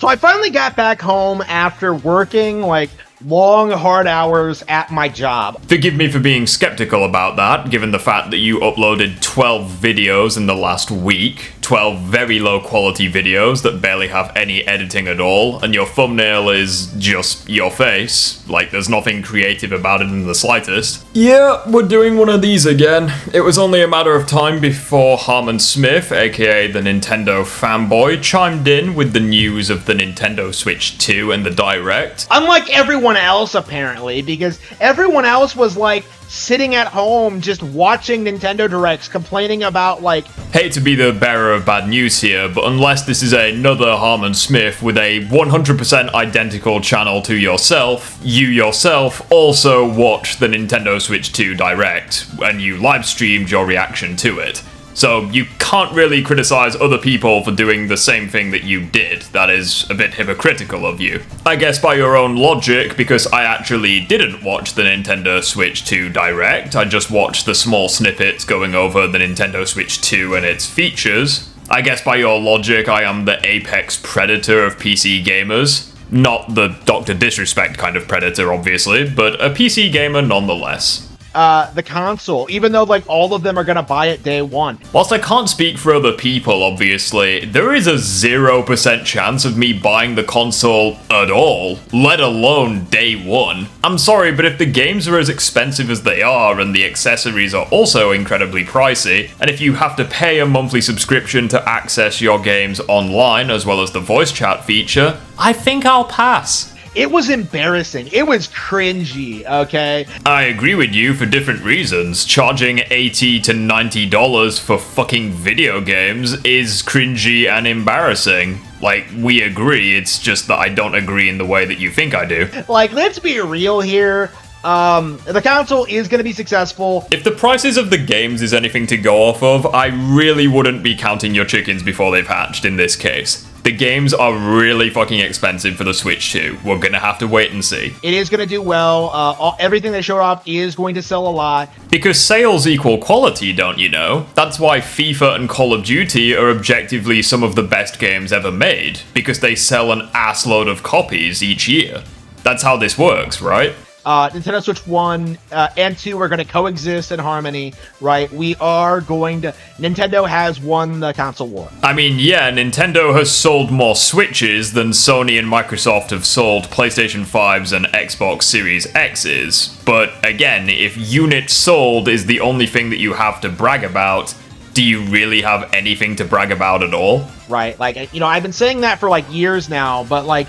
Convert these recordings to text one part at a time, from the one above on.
So I finally got back home after working like long, hard hours at my job. Forgive me for being skeptical about that, given the fact that you uploaded 12 videos in the last week. 12 very low quality videos that barely have any editing at all, and your thumbnail is just your face. Like, there's nothing creative about it in the slightest. Yeah, we're doing one of these again. It was only a matter of time before Harmon Smith, aka the Nintendo Fanboy, chimed in with the news of the Nintendo Switch 2 and the Direct. Unlike everyone else, apparently, because everyone else was like sitting at home just watching Nintendo Directs complaining about like... Hate to be the bearer of bad news here, but unless this is another Harmon Smith with a 100% identical channel to yourself, you yourself also watched the Nintendo Switch 2 Direct, and you live streamed your reaction to it. So you can't really criticize other people for doing the same thing that you did. That is a bit hypocritical of you. I guess by your own logic, because I actually didn't watch the Nintendo Switch 2 Direct, I just watched the small snippets going over the Nintendo Switch 2 and its features. I guess by your logic, I am the apex predator of PC gamers. Not the Dr. Disrespect kind of predator, obviously, but a PC gamer nonetheless. The console, even though like all of them are gonna buy it day one. Whilst I can't speak for other people, obviously, there is a 0% chance of me buying the console at all, let alone day one. I'm sorry, but if the games are as expensive as they are and the accessories are also incredibly pricey, and if you have to pay a monthly subscription to access your games online as well as the voice chat feature, I think I'll pass. It was embarrassing. It was cringy, okay? I agree with you for different reasons. Charging $80 to $90 for fucking video games is cringy and embarrassing. Like, we agree, it's just that I don't agree in the way that you think I do. Like, let's be real here. The console is going to be successful. If the prices of the games is anything to go off of, I really wouldn't be counting your chickens before they've hatched in this case. The games are really fucking expensive for the Switch 2. We're gonna have to wait and see. It is gonna do well. Everything they showed off is going to sell a lot. Because sales equal quality, don't you know? That's why FIFA and Call of Duty are objectively some of the best games ever made, because they sell an assload of copies each year. That's how this works, right? Nintendo Switch 1 and 2 are going to coexist in harmony, right? Nintendo has won the console war. I mean, yeah, Nintendo has sold more Switches than Sony and Microsoft have sold PlayStation 5s and Xbox Series X's. But again, if units sold is the only thing that you have to brag about, do you really have anything to brag about at all? Right, like, you know, I've been saying that for like years now, but like,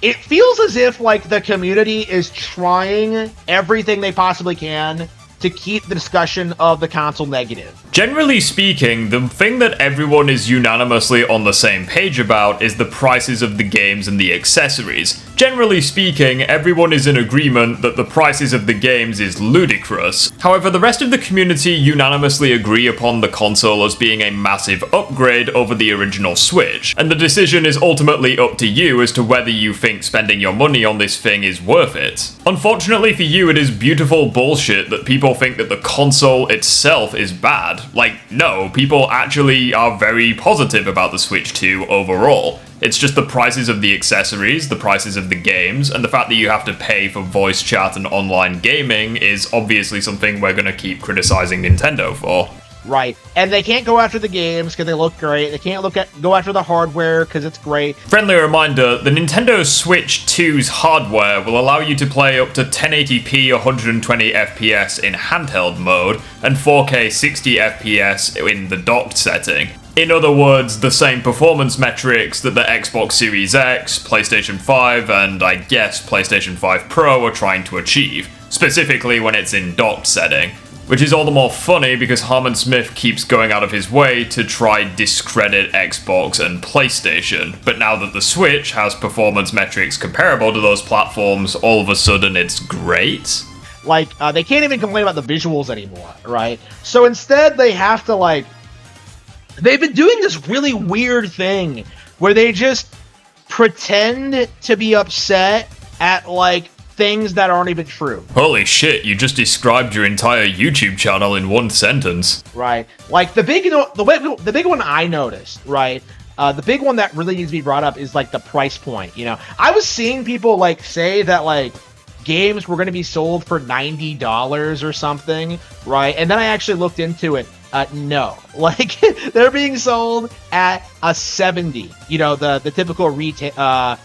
it feels as if, like, the community is trying everything they possibly can to keep the discussion of the console negative. Generally speaking, the thing that everyone is unanimously on the same page about is the prices of the games and the accessories. Generally speaking, everyone is in agreement that the prices of the games is ludicrous. However, the rest of the community unanimously agree upon the console as being a massive upgrade over the original Switch, and the decision is ultimately up to you as to whether you think spending your money on this thing is worth it. Unfortunately for you, it is beautiful bullshit that people think that the console itself is bad. Like, no, people actually are very positive about the Switch 2 overall. It's just the prices of the accessories, the prices of the games, and the fact that you have to pay for voice chat and online gaming is obviously something we're gonna keep criticizing Nintendo for. Right, and they can't go after the games because they look great. They can't go after the hardware because it's great. Friendly reminder, the Nintendo Switch 2's hardware will allow you to play up to 1080p 120 FPS in handheld mode and 4K 60 FPS in the docked setting. In other words, the same performance metrics that the Xbox Series X, PlayStation 5, and I guess PlayStation 5 Pro are trying to achieve, specifically when it's in docked setting. Which is all the more funny because Harmon Smith keeps going out of his way to try discredit Xbox and PlayStation, but now that the Switch has performance metrics comparable to those platforms, all of a sudden it's great? Like, they can't even complain about the visuals anymore, right? So instead they have to, like, they've been doing this really weird thing where they just pretend to be upset at, like, things that aren't even true. Holy shit, you just described your entire YouTube channel in one sentence. Right. Like, the big one I noticed, right, the big one that really needs to be brought up is like the price point. You know, I was seeing people like say that like games were going to be sold for $90 or something, right? And then I actually looked into it. No, like they're being sold at a 70. You know, the typical retail,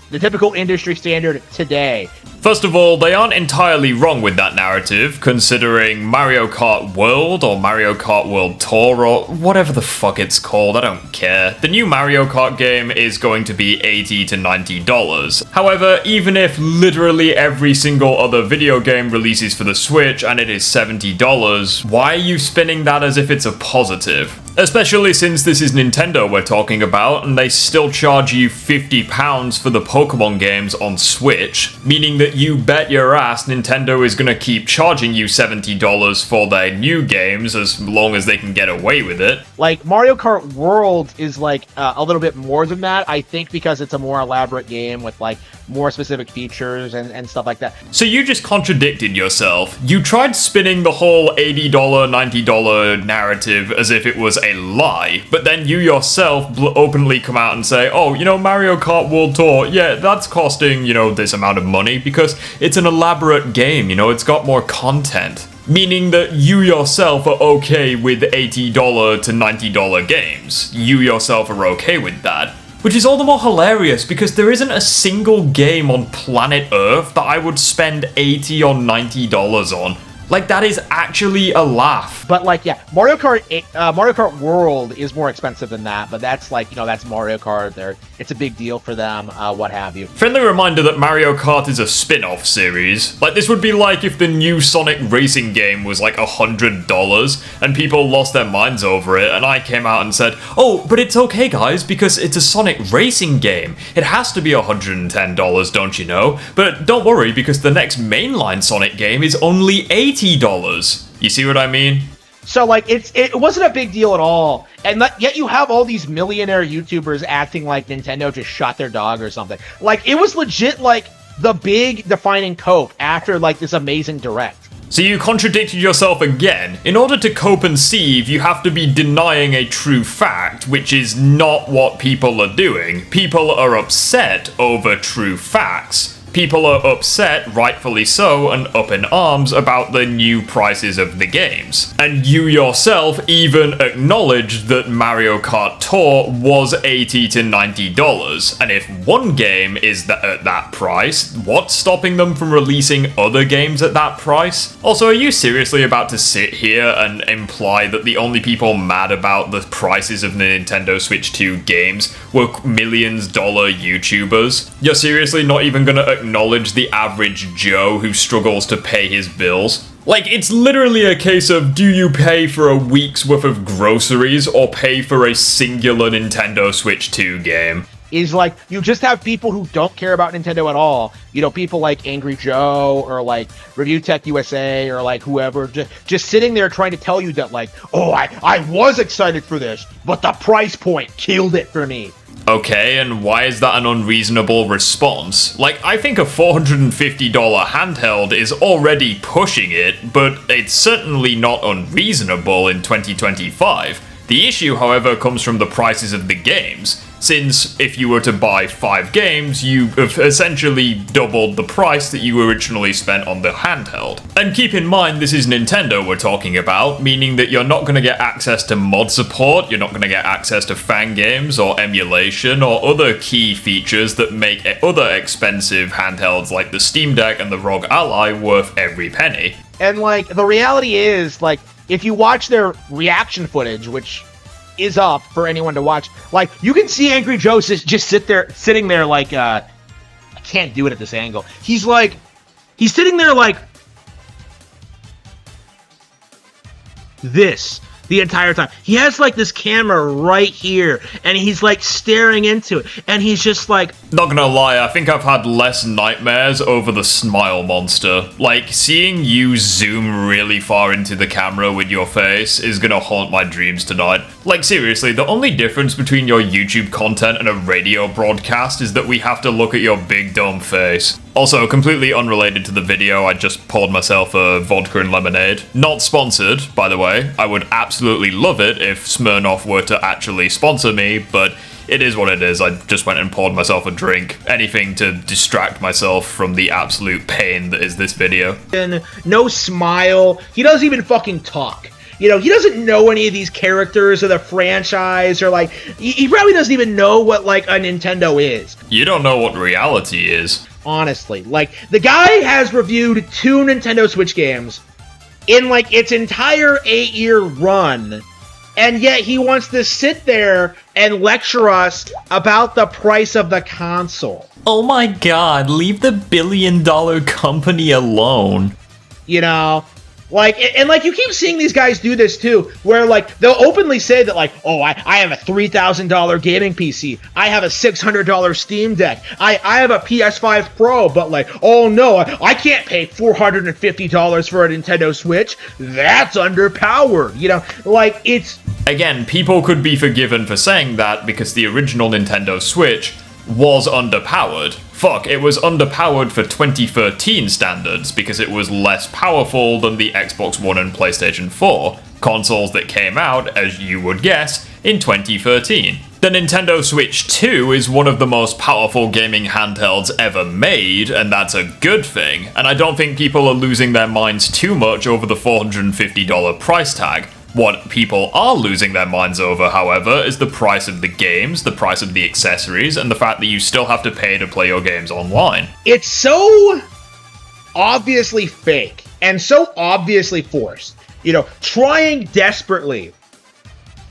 the typical industry standard today. First of all, they aren't entirely wrong with that narrative, considering Mario Kart World or Mario Kart World Tour or whatever the fuck it's called, I don't care. The new Mario Kart game is going to be $80 to $90. However, even if literally every single other video game releases for the Switch and it is $70, why are you spinning that as if it's a positive? Especially since this is Nintendo we're talking about, and they still charge you £50 for the Pokemon games on Switch, meaning that you bet your ass Nintendo is gonna keep charging you $70 for their new games as long as they can get away with it. Like, Mario Kart World is, like, a little bit more than that, I think, because it's a more elaborate game with, like, more specific features and stuff like that. So you just contradicted yourself. You tried spinning the whole $80, $90 narrative as if it was a lie, but then you yourself openly come out and say, oh, you know, Mario Kart World Tour, yeah, that's costing, you know, this amount of money because it's an elaborate game, you know, it's got more content. Meaning that you yourself are okay with $80 to $90 games. You yourself are okay with that. Which is all the more hilarious because there isn't a single game on planet Earth that I would spend $80 or $90 on. Like, that is actually a laugh. But, like, yeah, Mario Kart World is more expensive than that, but that's, like, you know, that's Mario Kart. It's a big deal for them, what have you. Friendly reminder that Mario Kart is a spin-off series. Like, this would be like if the new Sonic racing game was, like, $100, and people lost their minds over it, and I came out and said, oh, but it's okay, guys, because it's a Sonic racing game. It has to be $110, don't you know? But don't worry, because the next mainline Sonic game is only $80. You see what I mean? So, like, it wasn't a big deal at all, and yet you have all these millionaire YouTubers acting like Nintendo just shot their dog or something. Like, it was legit, like, the big defining cope after, like, this amazing Direct. So you contradicted yourself again. In order to cope and sieve, you have to be denying a true fact, which is not what people are doing. People are upset over true facts. People are upset, rightfully so, and up in arms about the new prices of the games. And you yourself even acknowledged that Mario Kart Tour was $80 to $90. And if one game is at that price, what's stopping them from releasing other games at that price? Also, are you seriously about to sit here and imply that the only people mad about the prices of the Nintendo Switch 2 games were millions-dollar YouTubers? You're seriously not even gonna acknowledge the average Joe who struggles to pay his bills? Like, it's literally a case of, do you pay for a week's worth of groceries or pay for a singular Nintendo Switch 2 game? Is like, you just have people who don't care about Nintendo at all. You know, people like Angry Joe or like Review Tech USA or like whoever, just sitting there trying to tell you that like, oh, I was excited for this, but the price point killed it for me. Okay, and why is that an unreasonable response? Like, I think a $450 handheld is already pushing it, but it's certainly not unreasonable in 2025. The issue, however, comes from the prices of the games, since if you were to buy 5 games, you have essentially doubled the price that you originally spent on the handheld. And keep in mind, this is Nintendo we're talking about, meaning that you're not going to get access to mod support, you're not going to get access to fan games or emulation or other key features that make other expensive handhelds like the Steam Deck and the ROG Ally worth every penny. And like, the reality is, like, if you watch their reaction footage, which is up for anyone to watch, like, you can see Angry Joe just sitting there like, I can't do it at this angle. He's sitting there like this the entire time. He has like this camera right here, and he's like staring into it, and he's just like... Not gonna lie, I think I've had less nightmares over the smile monster. Like, seeing you zoom really far into the camera with your face is gonna haunt my dreams tonight. Like, seriously, the only difference between your YouTube content and a radio broadcast is that we have to look at your big dumb face. Also, completely unrelated to the video, I just poured myself a vodka and lemonade. Not sponsored, by the way. I would absolutely love it if Smirnoff were to actually sponsor me, but it is what it is. I just went and poured myself a drink. Anything to distract myself from the absolute pain that is this video. No smile. He doesn't even fucking talk. You know, he doesn't know any of these characters or the franchise, or like, he probably doesn't even know what like a Nintendo is. You don't know what reality is. Honestly, like, the guy has reviewed 2 Nintendo Switch games in like its entire 8-year run, and yet he wants to sit there and lecture us about the price of the console. Oh my god, leave the billion-dollar company alone. You know? Like, and like, you keep seeing these guys do this too, where like, they'll openly say that like, oh, I have a $3,000 gaming PC, I have a $600 Steam Deck, I have a PS5 Pro, but like, oh no, I can't pay $450 for a Nintendo Switch, that's underpowered, you know, like, it's... Again, people could be forgiven for saying that because the original Nintendo Switch was underpowered. Fuck, it was underpowered for 2013 standards because it was less powerful than the Xbox One and PlayStation 4, consoles that came out, as you would guess, in 2013. The Nintendo Switch 2 is one of the most powerful gaming handhelds ever made, and that's a good thing, and I don't think people are losing their minds too much over the $450 price tag. What people are losing their minds over, however, is the price of the games, the price of the accessories, and the fact that you still have to pay to play your games online. It's so obviously fake and so obviously forced, you know, trying desperately,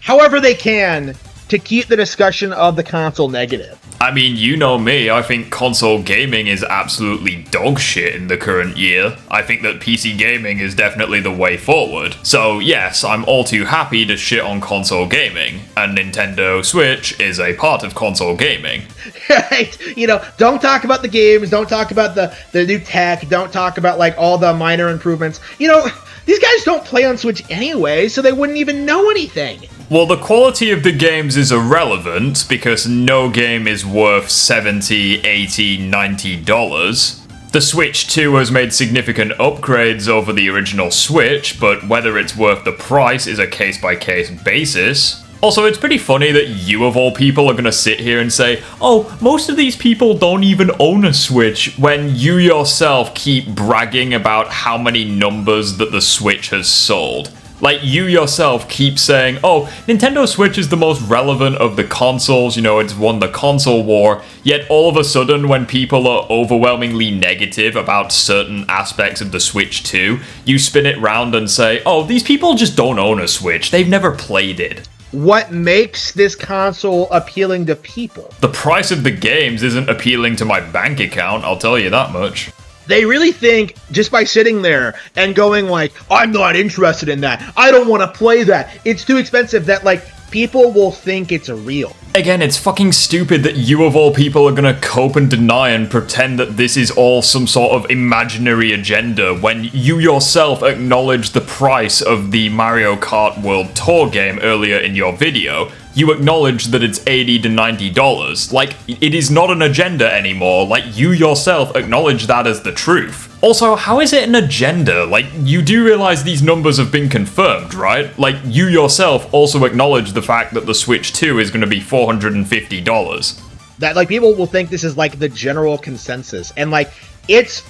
however they can, to keep the discussion of the console negative. I mean, you know me, I think console gaming is absolutely dog shit in the current year. I think that PC gaming is definitely the way forward. So yes, I'm all too happy to shit on console gaming, and Nintendo Switch is a part of console gaming. Right? You know, don't talk about the games, don't talk about the new tech, don't talk about like all the minor improvements. You know, these guys don't play on Switch anyway, so they wouldn't even know anything. Well, the quality of the games is irrelevant because no game is worth $70, $80, $90. The Switch 2 has made significant upgrades over the original Switch, but whether it's worth the price is a case-by-case basis. Also, it's pretty funny that you of all people are gonna sit here and say, oh, most of these people don't even own a Switch, when you yourself keep bragging about how many numbers that the Switch has sold. Like, you yourself keep saying, oh, Nintendo Switch is the most relevant of the consoles, you know, it's won the console war, yet all of a sudden when people are overwhelmingly negative about certain aspects of the Switch 2, you spin it round and say, oh, these people just don't own a Switch, they've never played it. What makes this console appealing to people? The price of the games isn't appealing to my bank account, I'll tell you that much. They really think, just by sitting there and going like, I'm not interested in that, I don't want to play that, it's too expensive, that like, people will think it's real. Again, it's fucking stupid that you of all people are gonna cope and deny and pretend that this is all some sort of imaginary agenda when you yourself acknowledge the price of the Mario Kart World Tour game earlier in your video. You acknowledge that it's $80 to $90. Like, it is not an agenda anymore. Like, you yourself acknowledge that as the truth. Also, how is it an agenda? Like, you do realize these numbers have been confirmed, right? Like, you yourself also acknowledge the fact that the Switch 2 is going to be $450. That, like, people will think this is, like, the general consensus. And, like, it's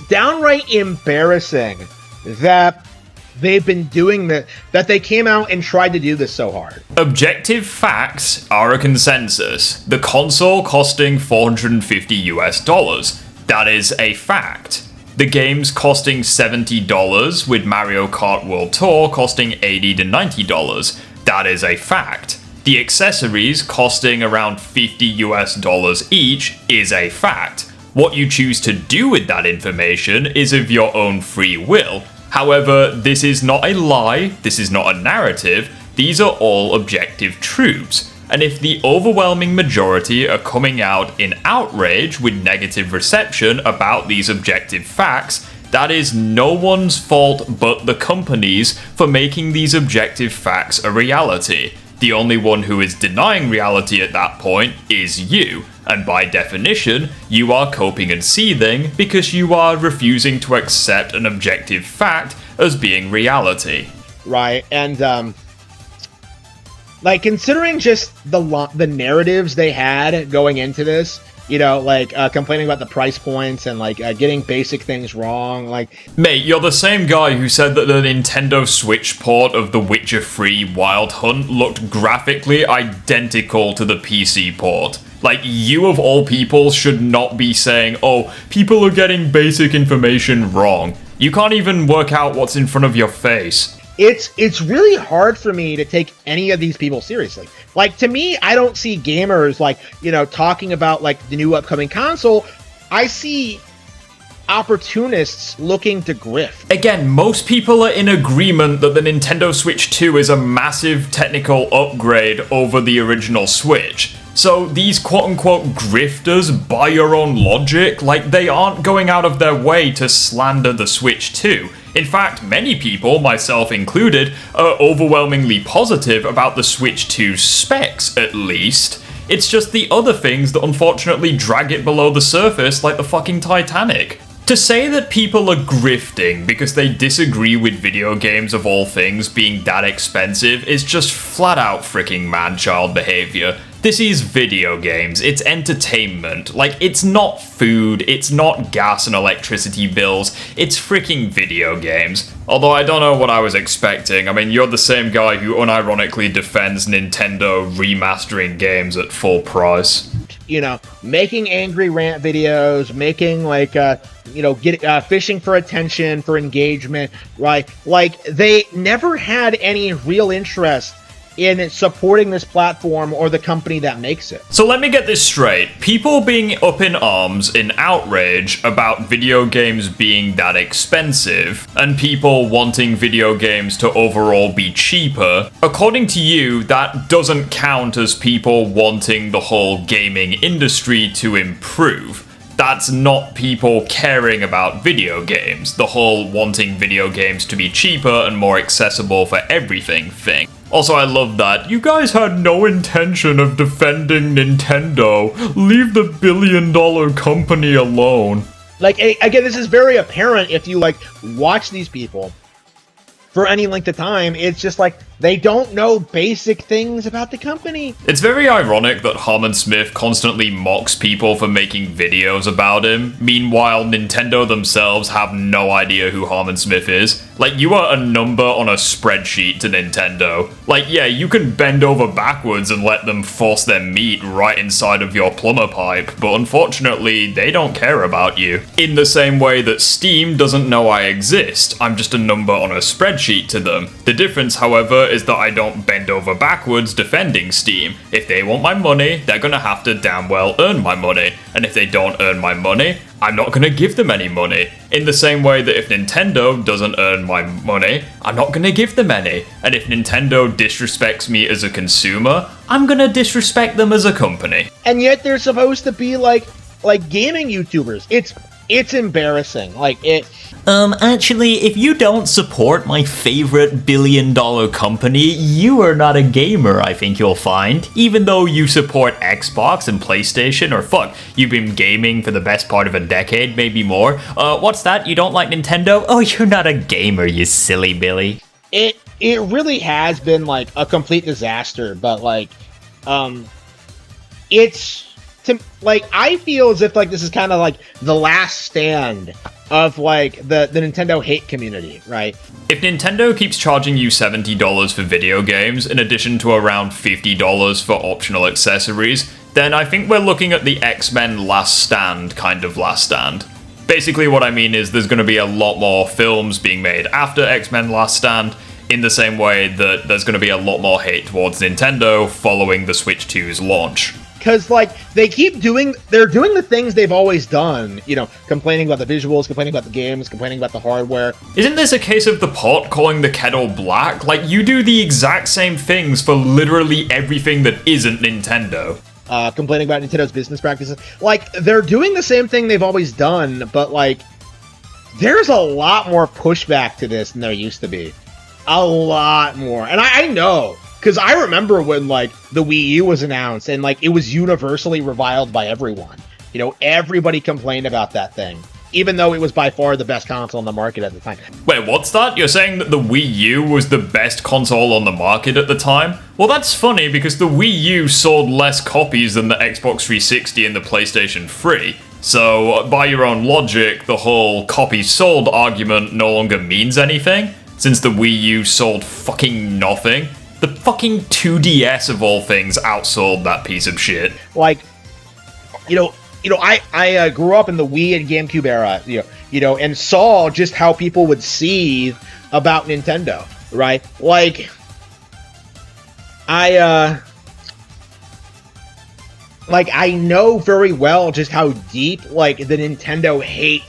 downright embarrassing that they've been doing that they came out and tried to do this so hard. Objective facts are a consensus. The console costing $450 US. That is a fact. The game's costing $70 with Mario Kart World Tour costing $80 to $90. That is a fact. The accessories costing around $50 US each is a fact. What you choose to do with that information is of your own free will. However, this is not a lie, this is not a narrative, these are all objective truths. And if the overwhelming majority are coming out in outrage with negative reception about these objective facts, That is no one's fault but the company's for making these objective facts a reality. The only one who is denying reality at that point is you, and by definition, you are coping and seething because you are refusing to accept an objective fact as being reality. Right, and like considering just the narratives they had going into this, you know, like complaining about the price points and like getting basic things wrong, like... Mate, you're the same guy who said that the Nintendo Switch port of The Witcher 3 Wild Hunt looked graphically identical to the PC port. Like, you of all people should not be saying, oh, people are getting basic information wrong. You can't even work out what's in front of your face. It's really hard for me to take any of these people seriously. Like, to me, I don't see gamers, like, you know, talking about, like, the new upcoming console. I see opportunists looking to grift. Again, most people are in agreement that the Nintendo Switch 2 is a massive technical upgrade over the original Switch. So these quote-unquote grifters, by your own logic, like, they aren't going out of their way to slander the Switch 2. In fact, many people, myself included, are overwhelmingly positive about the Switch 2's specs, at least. It's just the other things that unfortunately drag it below the surface like the fucking Titanic. To say that people are grifting because they disagree with video games of all things being that expensive is just flat out freaking man-child behavior. This is video games, it's entertainment. Like, it's not food, it's not gas and electricity bills, it's freaking video games. Although I don't know what I was expecting. I mean, you're the same guy who unironically defends Nintendo remastering games at full price. You know, making angry rant videos, making like, you know, fishing for attention, for engagement, right? Like, they never had any real interest in supporting this platform or the company that makes it. So let me get this straight. People being up in arms in outrage about video games being that expensive, and people wanting video games to overall be cheaper, according to you, that doesn't count as people wanting the whole gaming industry to improve. That's not people caring about video games, the whole wanting video games to be cheaper and more accessible for everything thing. Also, I love that. You guys had no intention of defending Nintendo. Leave the billion-dollar company alone. Like, again, this is very apparent if you, like, watch these people for any length of time. It's just like, they don't know basic things about the company. It's very ironic that Harmon Smith constantly mocks people for making videos about him. Meanwhile, Nintendo themselves have no idea who Harmon Smith is. Like, you are a number on a spreadsheet to Nintendo. Like, yeah, you can bend over backwards and let them force their meat right inside of your plumber pipe, but unfortunately, they don't care about you. In the same way that Steam doesn't know I exist, I'm just a number on a spreadsheet to them. The difference, however, is that I don't bend over backwards defending Steam. If they want my money, they're gonna have to damn well earn my money. And if they don't earn my money, I'm not gonna give them any money. In the same way that if Nintendo doesn't earn my money, I'm not gonna give them any. And if Nintendo disrespects me as a consumer, I'm gonna disrespect them as a company. And yet they're supposed to be like gaming YouTubers. It's embarrassing. Like, it... Actually, if you don't support my favorite billion-dollar company, you are not a gamer, I think you'll find. Even though you support Xbox and PlayStation, or fuck, you've been gaming for the best part of a decade, maybe more. What's that? You don't like Nintendo? Oh, you're not a gamer, you silly Billy. It really has been, like, a complete disaster, but, like, it's... like, I feel as if, like, this is kind of, like, the last stand of, like, the Nintendo hate community, right? If Nintendo keeps charging you $70 for video games, in addition to around $50 for optional accessories, then I think we're looking at the X-Men Last Stand kind of Last Stand. Basically what I mean is there's going to be a lot more films being made after X-Men Last Stand, in the same way that there's going to be a lot more hate towards Nintendo following the Switch 2's launch. Because, like, they're doing the things they've always done, you know, complaining about the visuals, complaining about the games, complaining about the hardware. Isn't this a case of the pot calling the kettle black? Like, you do the exact same things for literally everything that isn't Nintendo. Complaining about Nintendo's business practices. Like, they're doing the same thing they've always done, but, like, there's a lot more pushback to this than there used to be. A lot more. And I know, because I remember when, like, the Wii U was announced, and, like, it was universally reviled by everyone. You know, everybody complained about that thing, even though it was by far the best console on the market at the time. Wait, what's that? You're saying that the Wii U was the best console on the market at the time? Well, that's funny because the Wii U sold less copies than the Xbox 360 and the PlayStation 3. So, by your own logic, the whole copies sold argument no longer means anything, since the Wii U sold fucking nothing. The fucking 2DS of all things outsold that piece of shit. Like, I grew up in the Wii and GameCube era, and saw just how people would seethe about Nintendo, right? Like, I know very well just how deep, like, the Nintendo hate,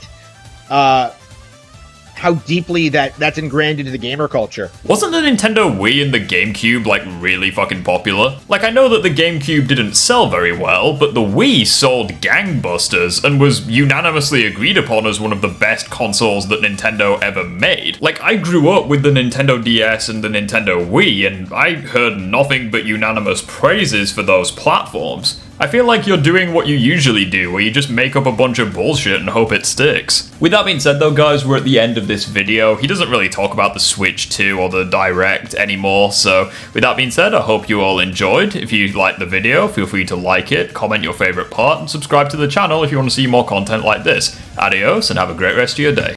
how deeply that's ingrained into the gamer culture. Wasn't the Nintendo Wii and the GameCube, like, really fucking popular? Like, I know that the GameCube didn't sell very well, but the Wii sold gangbusters and was unanimously agreed upon as one of the best consoles that Nintendo ever made. Like, I grew up with the Nintendo DS and the Nintendo Wii, and I heard nothing but unanimous praises for those platforms. I feel like you're doing what you usually do, where you just make up a bunch of bullshit and hope it sticks. With that being said though, guys, we're at the end of this video. He doesn't really talk about the Switch 2 or the Direct anymore, so with that being said, I hope you all enjoyed. If you liked the video, feel free to like it, comment your favorite part, and subscribe to the channel if you want to see more content like this. Adios, and have a great rest of your day.